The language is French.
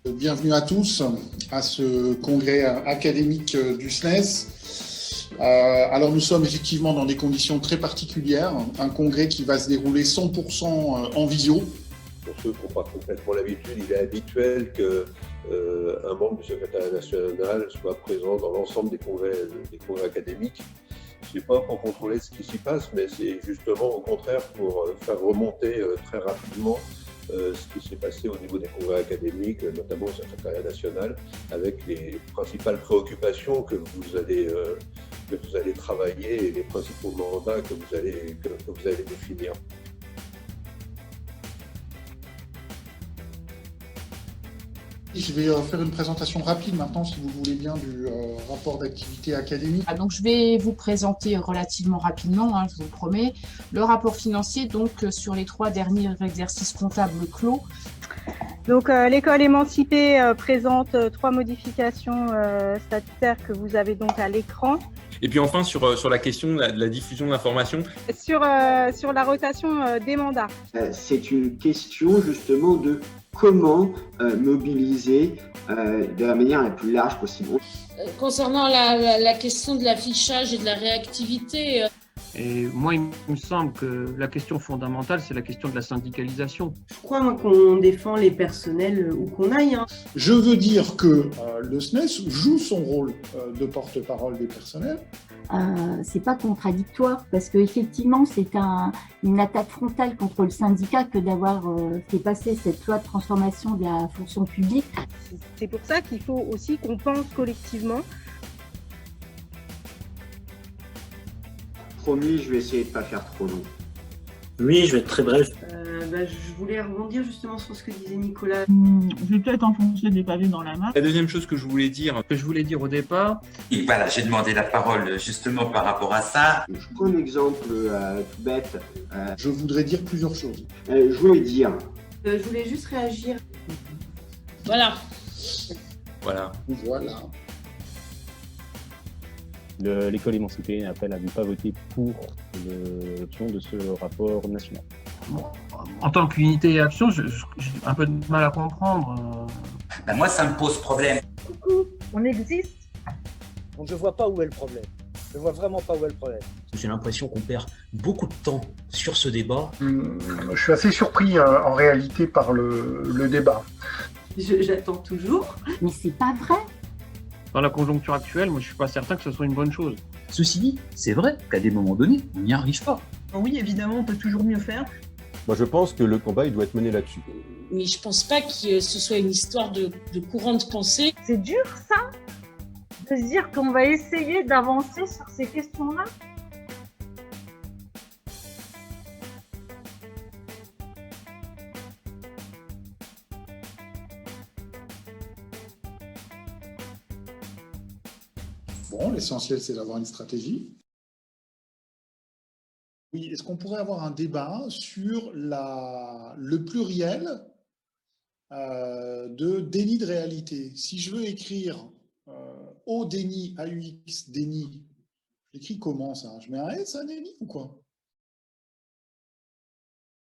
Bienvenue à tous à ce congrès académique du SNES. Alors nous sommes effectivement dans des conditions très particulières, un congrès qui va se dérouler 100% en visio. Pour ceux qui n'ont pas complètement l'habitude, il est habituel qu'un membre du secrétariat national soit présent dans l'ensemble des congrès académiques. Ce n'est pas pour contrôler ce qui s'y passe, mais c'est justement au contraire pour faire remonter très rapidement ce qui s'est passé au niveau des congrès académiques, notamment au secrétariat national, avec les principales préoccupations que vous allez travailler et les principaux mandats que vous allez définir. Je vais faire une présentation rapide maintenant, si vous voulez bien, du rapport d'activité académique. Donc, je vais vous présenter relativement rapidement, je vous le promets, le rapport financier sur les 3 derniers exercices comptables clos. Donc, l'école émancipée présente 3 modifications statutaires que vous avez donc à l'écran. Et puis enfin, sur la question de la diffusion d'informations. Sur la rotation des mandats. C'est une question justement de comment mobiliser de la manière la plus large possible. Concernant la question de l'affichage et de la réactivité. Et moi, il me semble que la question fondamentale, c'est la question de la syndicalisation. Je crois qu'on défend les personnels où qu'on aille. Je veux dire que le SNES joue son rôle de porte-parole des personnels. C'est pas contradictoire parce qu'effectivement, c'est une attaque frontale contre le syndicat que d'avoir fait passer cette loi de transformation de la fonction publique. C'est pour ça qu'il faut aussi qu'on pense collectivement. Promis, je vais essayer de ne pas faire trop long. Oui, je vais être très bref. Je voulais rebondir justement sur ce que disait Nicolas. Je vais peut-être enfoncer des pavés dans la main. La deuxième chose que je voulais dire au départ. Et voilà, j'ai demandé la parole justement par rapport à ça. Je prends un exemple tout bête. Je voudrais dire plusieurs choses. Je voulais dire. Je voulais juste réagir. Voilà. Voilà. L'école émancipée appelle à ne pas voter pour l'option de ce rapport national. Bon, en tant qu'unité et action, j'ai un peu de mal à comprendre. Moi, ça me pose problème. Coucou, on existe. Donc je vois pas où est le problème. Je vois vraiment pas où est le problème. J'ai l'impression qu'on perd beaucoup de temps sur ce débat. Je suis assez surpris en réalité par le débat. J'attends toujours. Mais c'est pas vrai. Dans la conjoncture actuelle, moi, je suis pas certain que ce soit une bonne chose. Ceci dit, c'est vrai qu'à des moments donnés, on n'y arrive pas. Oui, évidemment, on peut toujours mieux faire. Moi, je pense que le combat, il doit être mené là-dessus. Mais je pense pas que ce soit une histoire de courant de pensée. C'est dur, ça, de se dire qu'on va essayer d'avancer sur ces questions-là. Bon, l'essentiel, c'est d'avoir une stratégie. Oui, est-ce qu'on pourrait avoir un débat sur le pluriel de déni de réalité? Si je veux écrire au déni, AUX, déni, j'écris comment ça? Je mets un S à déni ou quoi?